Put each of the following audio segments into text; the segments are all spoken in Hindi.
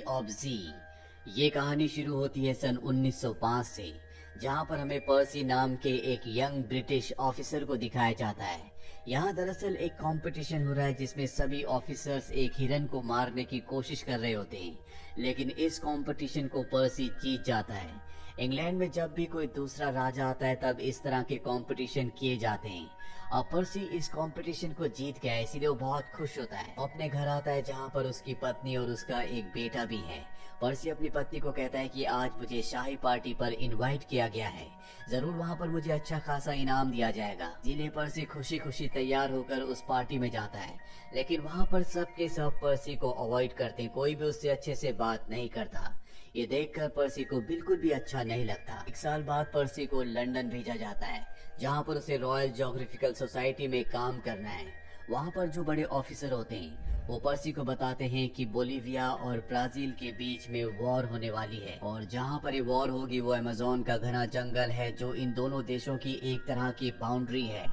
ऑफ जी। ये कहानी शुरू होती है सन 1905 से, जहां पर हमें पर्सी नाम के एक यंग ब्रिटिश ऑफिसर को दिखाया जाता है। यहाँ दरअसल एक कंपटीशन हो रहा है जिसमें सभी ऑफिसर्स एक हिरन को मारने की कोशिश कर रहे होते हैं, लेकिन इस कंपटीशन को पर्सी जीत जाता है। इंग्लैंड में जब भी कोई दूसरा राजा आता है तब इस तरह के कंपटीशन किए जाते हैं। अब पर्सी इस कंपटीशन को जीत गया है, इसीलिए वो बहुत खुश होता है। वो अपने घर आता है जहाँ पर उसकी पत्नी और उसका एक बेटा भी है। पर्सी अपनी पत्नी को कहता है कि आज मुझे शाही पार्टी पर इनवाइट किया गया है, जरूर वहाँ पर मुझे अच्छा खासा इनाम दिया जाएगा। इसीलिए पर्सी खुशी खुशी तैयार होकर उस पार्टी में जाता है, लेकिन वहाँ पर सब के सब पर्सी को अवॉइड करते हैं, कोई भी उससे अच्छे से बात नहीं करता। ये देखकर पर्सी को बिल्कुल भी अच्छा नहीं लगता। एक साल बाद पर्सी को लंदन भेजा जाता है, जहाँ पर उसे रॉयल ज्योग्राफिकल सोसाइटी में काम करना है। वहाँ पर जो बड़े ऑफिसर होते हैं वो पर्सी को बताते हैं कि बोलीविया और ब्राजील के बीच में वॉर होने वाली है, और जहाँ पर ये वॉर होगी वो अमेज़न का घना जंगल है, जो इन दोनों देशों की एक तरह की बाउंड्री है,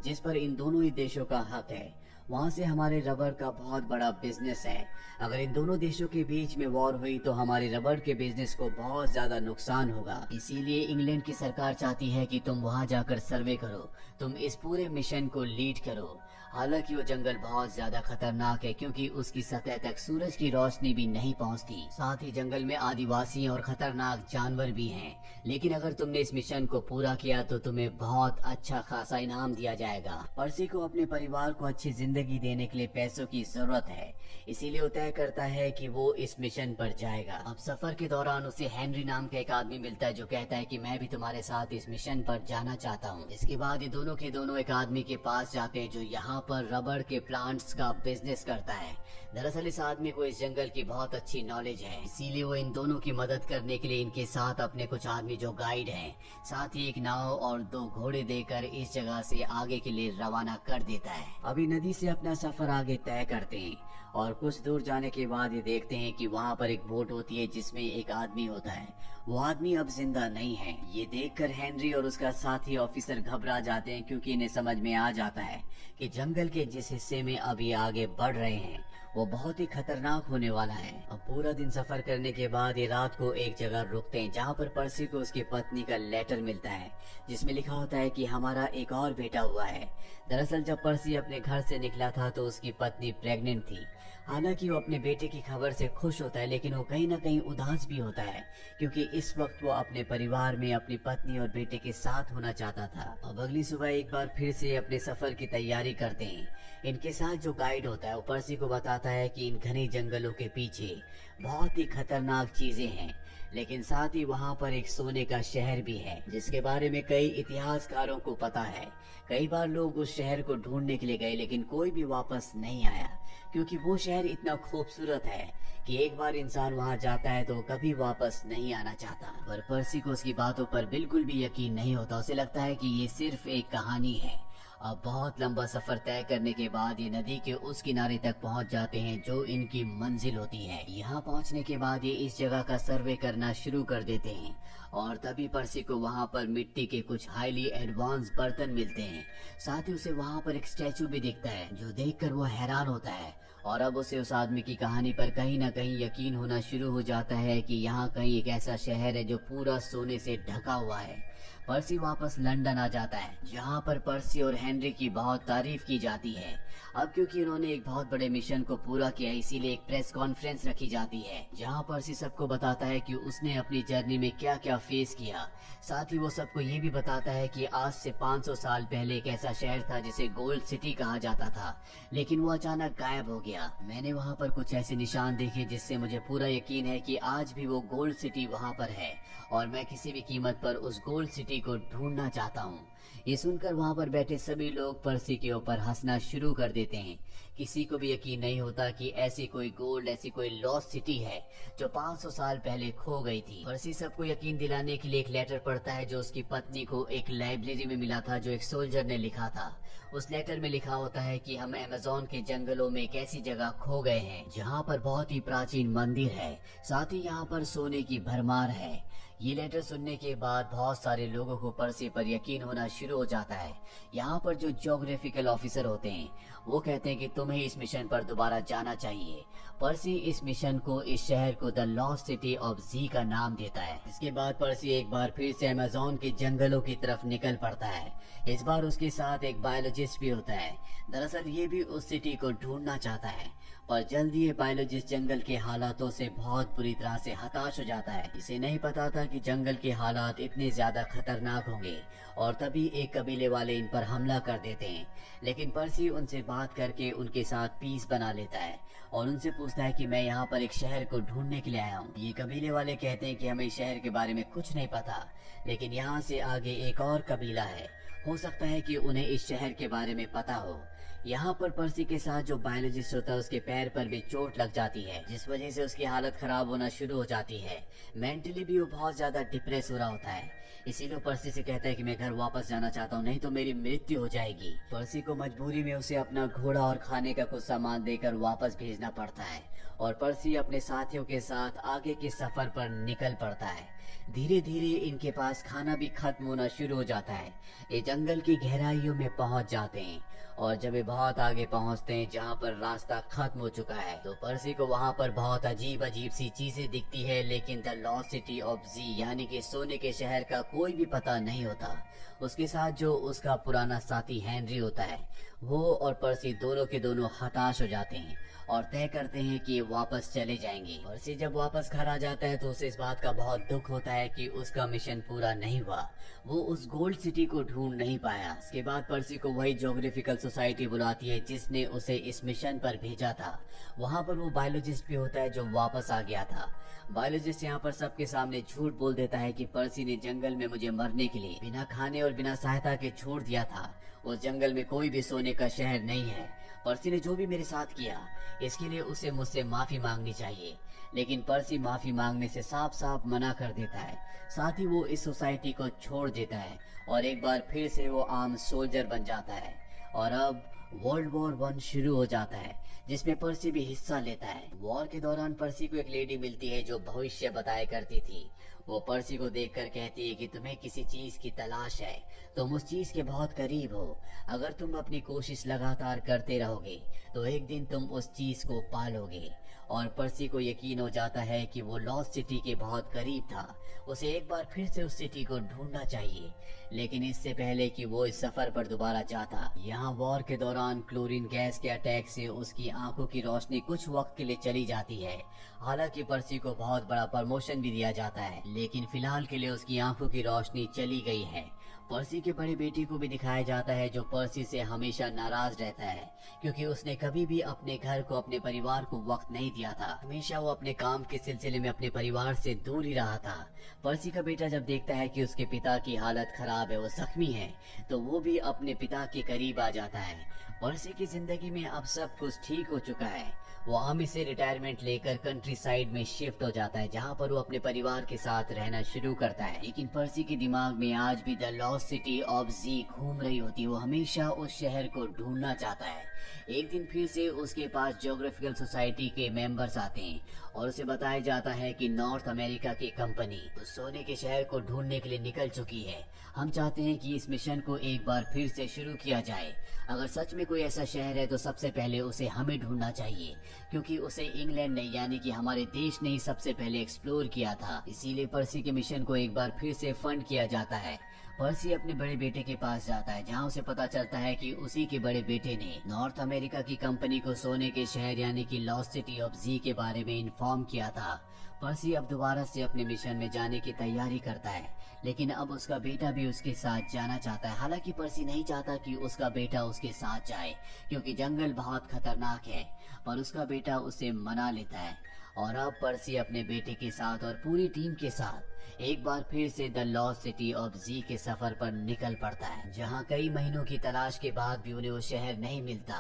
जिस पर इन दोनों ही देशों का हक है। वहाँ से हमारे रबर का बहुत बड़ा बिजनेस है। अगर इन दोनों देशों के बीच में वॉर हुई तो हमारे रबर के बिजनेस को बहुत ज्यादा नुकसान होगा। इसीलिए इंग्लैंड की सरकार चाहती है कि तुम वहाँ जाकर सर्वे करो, तुम इस पूरे मिशन को लीड करो। हालांकि वो जंगल बहुत ज्यादा खतरनाक है, क्योंकि उसकी सतह तक सूरज की रोशनी भी नहीं पहुँचती। साथ ही जंगल में आदिवासी और खतरनाक जानवर भी हैं। लेकिन अगर तुमने इस मिशन को पूरा किया तो तुम्हें बहुत अच्छा खासा इनाम दिया जाएगा। पर्सी को अपने परिवार को अच्छी जिंदगी देने के लिए पैसों की जरूरत है, इसीलिए वो तय करता है कि वो इस मिशन पर जाएगा। अब सफर के दौरान उसे हेनरी नाम का एक आदमी मिलता है, जो कहता है कि मैं भी तुम्हारे साथ इस मिशन पर जाना चाहता हूँ। इसके बाद ये दोनों के दोनों एक आदमी के पास जाते हैं जो यहाँ पर रबर के प्लांट्स का बिजनेस करता है। दरअसल इस आदमी को इस जंगल की बहुत अच्छी नॉलेज है, इसीलिए वो इन दोनों की मदद करने के लिए इनके साथ अपने कुछ आदमी जो गाइड हैं, साथ ही एक नाव और 2 घोड़े देकर इस जगह से आगे के लिए रवाना कर देता है। अभी नदी से अपना सफर आगे तय करते हैं, और कुछ दूर जाने के बाद ये देखते हैं कि वहाँ पर एक बोट होती है जिसमें एक आदमी होता है। वो आदमी अब जिंदा नहीं है। ये देखकर हेनरी और उसका साथी ऑफिसर घबरा जाते हैं, क्योंकि इन्हें समझ में आ जाता है कि जंगल के जिस हिस्से में अभी आगे बढ़ रहे हैं वो बहुत ही खतरनाक होने वाला है। अब पूरा दिन सफर करने के बाद ये रात को एक जगह रुकते हैं, जहाँ पर पर्सी को उसकी पत्नी का लेटर मिलता है, जिसमें लिखा होता है कि हमारा एक और बेटा हुआ है। दरअसल जब पर्सी अपने घर से निकला था तो उसकी पत्नी प्रेग्नेंट थी। हालांकि वो अपने बेटे की खबर से खुश होता है, लेकिन वो कहीं ना कहीं उदास भी होता है, क्योंकि इस वक्त वो अपने परिवार में अपनी पत्नी और बेटे के साथ होना चाहता था। अब अगली सुबह एक बार फिर से अपने सफर की तैयारी करते हैं। इनके साथ जो गाइड होता है वो पर्सी को बताता है कि इन घने जंगलों के पीछे बहुत ही खतरनाक चीजें हैं, लेकिन साथ ही वहाँ पर एक सोने का शहर भी है, जिसके बारे में कई इतिहासकारों को पता है। कई बार लोग उस शहर को ढूंढने के लिए गए, लेकिन कोई भी वापस नहीं आया, क्योंकि वो शहर इतना खूबसूरत है कि एक बार इंसान वहाँ जाता है तो कभी वापस नहीं आना चाहता। पर पर्सी को उसकी बातों पर बिल्कुल भी यकीन नहीं होता। उसे लगता है कि ये सिर्फ एक कहानी है। अब बहुत लंबा सफर तय करने के बाद ये नदी के उस किनारे तक पहुंच जाते हैं जो इनकी मंजिल होती है। यहाँ पहुंचने के बाद ये इस जगह का सर्वे करना शुरू कर देते हैं, और तभी पर्सी को वहाँ पर मिट्टी के कुछ हाईली एडवांस बर्तन मिलते हैं। साथ ही उसे वहाँ पर एक स्टैचू भी दिखता है, जो देखकर वो हैरान होता है, और अब उसे उस आदमी की कहानी पर कहीं ना कहीं यकीन होना शुरू हो जाता है कि यहाँ कहीं एक ऐसा शहर है जो पूरा सोने से ढका हुआ है। पर्सी वापस लंदन आ जाता है, जहाँ पर पर्सी और हेनरी की बहुत तारीफ की जाती है। अब क्योंकि उन्होंने एक बहुत बड़े मिशन को पूरा किया, इसीलिए एक प्रेस कॉन्फ्रेंस रखी जाती है, जहाँ पर्सी सबको बताता है कि उसने अपनी जर्नी में क्या क्या फेस किया। साथ ही वो सबको ये भी बताता है कि आज से 500 साल पहले एक ऐसा शहर था जिसे गोल्ड सिटी कहा जाता था, लेकिन वो अचानक गायब हो गया। मैंने वहाँ पर कुछ ऐसे निशान देखे जिससे मुझे पूरा यकीन है कि आज भी वो गोल्ड सिटी वहाँ पर है, और मैं किसी भी कीमत पर उस गोल्ड सिटी को ढूंढना चाहता हूँ। ये सुनकर वहाँ पर बैठे सभी लोग पर्सी के ऊपर हंसना शुरू कर देते हैं। किसी को भी यकीन नहीं होता कि ऐसी कोई गोल्ड, ऐसी कोई लॉस्ट सिटी है जो 500 साल पहले खो गई थी। पर्सी सबको यकीन दिलाने के लिए एक लेटर पढ़ता है जो उसकी पत्नी को एक लाइब्रेरी में मिला था, जो एक सोल्जर ने लिखा था। उस लेटर में लिखा होता है कि हम अमेज़न के जंगलों में एक ऐसी जगह खो गए हैं जहाँ पर बहुत ही प्राचीन मंदिर है, साथ ही यहाँ पर सोने की भरमार है। ये लेटर सुनने के बाद बहुत सारे लोगों को पर्सी पर यकीन होना शुरू हो जाता है। यहाँ पर जो ज्योग्राफिकल ऑफिसर होते हैं वो कहते हैं कि तुम्हें इस मिशन पर दोबारा जाना चाहिए। पर्सी इस मिशन को, इस शहर को द लॉस्ट सिटी ऑफ जी का नाम देता है। इसके बाद पर्सी एक बार फिर से अमेज़न के जंगलों की तरफ निकल पड़ता है। इस बार उसके साथ एक बायोलॉजिस्ट भी होता है। दरअसल ये भी उस सिटी को ढूंढना चाहता है, पर जल्दी ये बायोलॉजिस्ट जंगल के हालातों से बहुत बुरी तरह से हताश हो जाता है। इसे नहीं पता था कि जंगल के हालात इतने ज्यादा खतरनाक होंगे और तभी एक कबीले वाले इन पर हमला कर देते हैं। लेकिन पर्सी उनसे बात करके उनके साथ पीस बना लेता है और उनसे पूछता है कि मैं यहाँ पर एक शहर को ढूंढने के लिए आया हूँ। ये कबीले वाले कहते हैं कि हमें इस शहर के बारे में कुछ नहीं पता, लेकिन यहाँ से आगे एक और कबीला है, हो सकता है कि उन्हें इस शहर के बारे में पता हो। यहाँ पर पर्सी के साथ जो बायोलॉजिस्ट होता है उसके पैर पर भी चोट लग जाती है, जिस वजह से उसकी हालत खराब होना शुरू हो जाती है। मेंटली भी वो बहुत ज्यादा डिप्रेस हो रहा होता है। इसीलिए पर्सी से कहता है कि मैं घर वापस जाना चाहता हूँ, नहीं तो मेरी मृत्यु हो जाएगी। पर्सी को मजबूरी में उसे अपना घोड़ा और खाने का कुछ सामान देकर वापस भेजना पड़ता है और पर्सी अपने साथियों के साथ आगे के सफर पर निकल पड़ता है। धीरे धीरे इनके पास खाना भी खत्म होना शुरू हो जाता है। ये जंगल की गहराइयों में पहुंच जाते हैं और जब ये बहुत आगे पहुंचते हैं जहां पर रास्ता खत्म हो चुका है, तो पर्सी को वहां पर बहुत अजीब अजीब सी चीजें दिखती है, लेकिन द लॉस्ट सिटी ऑफ जी यानी कि सोने के शहर का कोई भी पता नहीं होता। उसके साथ जो उसका पुराना साथी हेनरी होता है, वो और पर्सी दोनों के दोनों हताश हो जाते हैं और तय करते हैं कि वापस चले जाएंगे। पर्सी जब वापस घर आ जाता है तो उसे इस बात का बहुत दुख होता है कि उसका मिशन पूरा नहीं हुआ, वो उस गोल्ड सिटी को ढूंढ नहीं पाया। इसके बाद पर्सी को वही ज्योग्राफिकल सोसाइटी बुलाती है जिसने उसे इस मिशन पर भेजा था। वहाँ पर वो बायोलॉजिस्ट भी होता है जो वापस आ गया था। बायोलॉजिस्ट यहाँ पर सबके सामने झूठ बोल देता है कि पर्सी ने जंगल में मुझे मरने के लिए बिना खाने और बिना सहायता के छोड़ दिया था। उस जंगल में कोई भी सोने का शहर नहीं है। पर्सी ने जो भी मेरे साथ किया इसके लिए उसे मुझसे माफी मांगनी चाहिए। लेकिन पर्सी माफी मांगने से साफ साफ मना कर देता है। साथ ही वो इस सोसाइटी को छोड़ देता है और एक बार फिर से वो आम सोल्जर बन जाता है। और अब वर्ल्ड वॉर 1 शुरू हो जाता है जिसमें पर्सी भी हिस्सा लेता है। वॉर के दौरान पर्सी को एक लेडी मिलती है जो भविष्य बताया करती थी। वो पर्सी को देखकर कहती है कि तुम्हें किसी चीज की तलाश है, तुम उस चीज के बहुत करीब हो। अगर तुम अपनी कोशिश लगातार करते रहोगे तो एक दिन तुम उस चीज को पालोगे। और पर्सी को यकीन हो जाता है कि वो लॉस्ट सिटी के बहुत करीब था। उसे एक बार फिर से उस सिटी को ढूंढना चाहिए, लेकिन इससे पहले कि वो इस सफर पर दोबारा जाता, यहाँ वॉर के दौरान क्लोरीन गैस के अटैक से उसकी आंखों की रोशनी कुछ वक्त के लिए चली जाती है। हालांकि पर्सी को बहुत बड़ा प्रमोशन भी दिया जाता है, लेकिन फिलहाल के लिए उसकी आंखों की रोशनी चली गई है। पर्सी के बड़े बेटे को भी दिखाया जाता है जो पर्सी से हमेशा नाराज रहता है, क्योंकि उसने कभी भी अपने घर को, अपने परिवार को वक्त नहीं दिया था। हमेशा वो अपने काम के सिलसिले में अपने परिवार से दूर ही रहा था। पर्सी का बेटा जब देखता है कि उसके पिता की हालत खराब है, वो जख्मी है, तो वो भी अपने पिता के करीब आ जाता है। पर्सी की जिंदगी में अब सब कुछ ठीक हो चुका है। वो आर्मी से रिटायरमेंट लेकर कंट्री साइड में शिफ्ट हो जाता है जहाँ पर वो अपने परिवार के साथ रहना शुरू करता है। लेकिन पर्सी के दिमाग में आज भी द लॉस्ट सिटी ऑफ जी घूम रही होती है। वो हमेशा उस शहर को ढूंढना चाहता है। एक दिन फिर से उसके पास ज्योग्राफिकल सोसाइटी के मेंबर्स आते हैं और उसे बताया जाता है कि नॉर्थ अमेरिका की कंपनी उस सोने के शहर को ढूंढने के लिए निकल चुकी है। हम चाहते हैं कि इस मिशन को एक बार फिर से शुरू किया जाए। अगर सच में कोई ऐसा शहर है तो सबसे पहले उसे हमें ढूंढना चाहिए, क्योंकि उसे इंग्लैंड ने यानी कि हमारे देश ने ही सबसे पहले एक्सप्लोर किया था। इसीलिए पर्सी के मिशन को एक बार फिर से फंड किया जाता है। पर्सी अपने बड़े बेटे के पास जाता है जहां उसे पता चलता है कि उसी के बड़े बेटे ने नॉर्थ अमेरिका की कंपनी को सोने के शहर यानी कि लॉस्ट सिटी ऑफ जी के बारे में इन्फॉर्म किया था। पर्सी अब दोबारा से अपने मिशन में जाने की तैयारी करता है, लेकिन अब उसका बेटा भी उसके साथ जाना चाहता है। हालांकि पर्सी नहीं चाहता कि उसका बेटा उसके साथ जाए, क्योंकि जंगल बहुत खतरनाक है, पर उसका बेटा उसे मना लेता है। और अब पर्सी अपने बेटे के साथ और पूरी टीम के साथ एक बार फिर से द लॉस्ट सिटी ऑफ जी के सफर पर निकल पड़ता है, जहां कई महीनों की तलाश के बाद भी उन्हें वो शहर नहीं मिलता।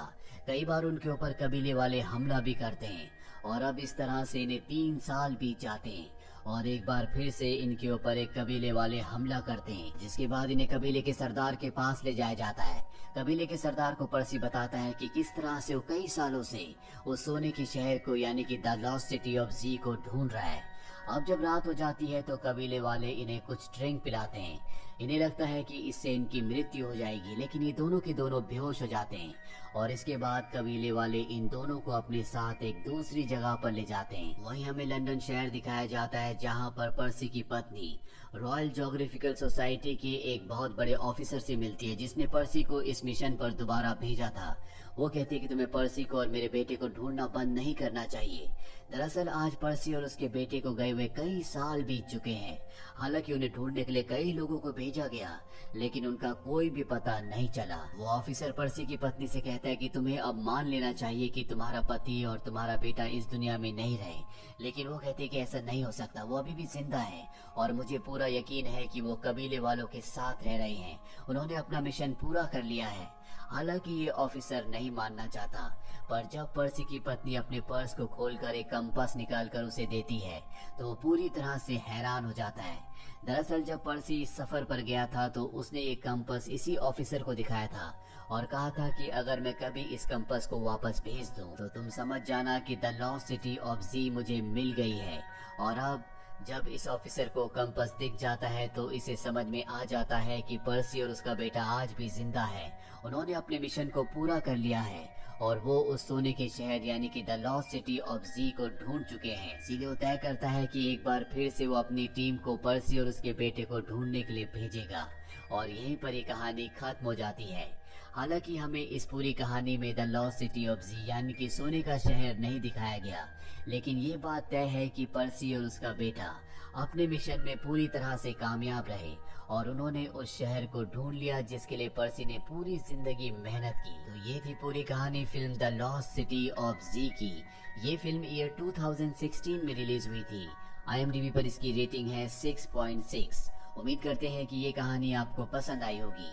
कई बार उनके ऊपर कबीले वाले हमला भी करते हैं और अब इस तरह से इन्हें 3 साल बीत जाते हैं और एक बार फिर से इनके ऊपर एक कबीले वाले हमला करते हैं, जिसके बाद इन्हें कबीले के सरदार के पास ले जाया जाता है। कबीले के सरदार को पर्सी बताता है कि किस तरह से वो कई सालों से उस सोने के शहर को यानी कि द लॉस्ट सिटी ऑफ जी को ढूंढ रहा है। अब जब रात हो जाती है तो कबीले वाले इन्हें कुछ ड्रिंक पिलाते हैं। इन्हें लगता है कि इससे इनकी मृत्यु हो जाएगी, लेकिन ये दोनों के दोनों बेहोश हो जाते हैं और इसके बाद कबीले वाले इन दोनों को अपने साथ एक दूसरी जगह पर ले जाते हैं। वहीं हमें लंदन शहर दिखाया जाता है, जहां पर पर्सी की पत्नी रॉयल ज्योग्राफिकल सोसाइटी के एक बहुत बड़े ऑफिसर से मिलती है, जिसने पर्सी को इस मिशन पर दोबारा भेजा था। वो कहती है कि तुम्हें पर्सी को और मेरे बेटे को ढूंढना बंद नहीं करना चाहिए। दरअसल आज पर्सी और उसके बेटे को गए हुए कई साल बीत चुके हैं। हालांकि उन्हें ढूंढने के लिए कई लोगों को भेजा गया, लेकिन उनका कोई भी पता नहीं चला। वो ऑफिसर पर्सी की पत्नी से कहता है कि तुम्हें अब मान लेना चाहिए कि तुम्हारा पति और तुम्हारा बेटा इस दुनिया में नहीं रहे, लेकिन वो कहती है कि ऐसा नहीं हो सकता, वो अभी भी जिंदा है और मुझे पूरा यकीन है कि वो कबीले वालों के साथ रह रहे हैं। उन्होंने अपना मिशन पूरा कर लिया है। हालांकि ये ऑफिसर नहीं मानना चाहता, पर जब पर्सी की पत्नी अपने पर्स को खोलकर एक कंपास निकालकर उसे देती है तो वो पूरी तरह से हैरान हो जाता है। दरअसल जब पर्सी इस सफर पर गया था तो उसने ये कंपास इसी ऑफिसर को दिखाया था और कहा था कि अगर मैं कभी इस कंपास को वापस भेज दूं तो तुम समझ जाना कि द लॉस्ट सिटी ऑफ जी मुझे मिल गई है। और अब जब इस ऑफिसर को कंपास दिख जाता है तो इसे समझ में आ जाता है कि पर्सी और उसका बेटा आज भी जिंदा है। उन्होंने अपने मिशन को पूरा कर लिया है और वो उस सोने के शहर यानी कि द लॉस्ट सिटी ऑफ जी को ढूंढ चुके हैं। इसीलिए वो तय करता है कि एक बार फिर से वो अपनी टीम को पर्सी और उसके बेटे को ढूंढने के लिए भेजेगा और यहीं पर ये कहानी खत्म हो जाती है। हालांकि हमें इस पूरी कहानी में द लॉस्ट सिटी ऑफ जी यानी कि सोने का शहर नहीं दिखाया गया, लेकिन ये बात तय है कि पर्सी और उसका बेटा अपने मिशन में पूरी तरह से कामयाब रहे और उन्होंने उस शहर को ढूंढ लिया जिसके लिए पर्सी ने पूरी जिंदगी मेहनत की। तो ये थी पूरी कहानी film the lost city of Z की। ये फिल्म ईयर 2016 में रिलीज हुई थी। IMDb पर इसकी रेटिंग है 6.6। उम्मीद करते हैं कि ये कहानी आपको पसंद आई होगी।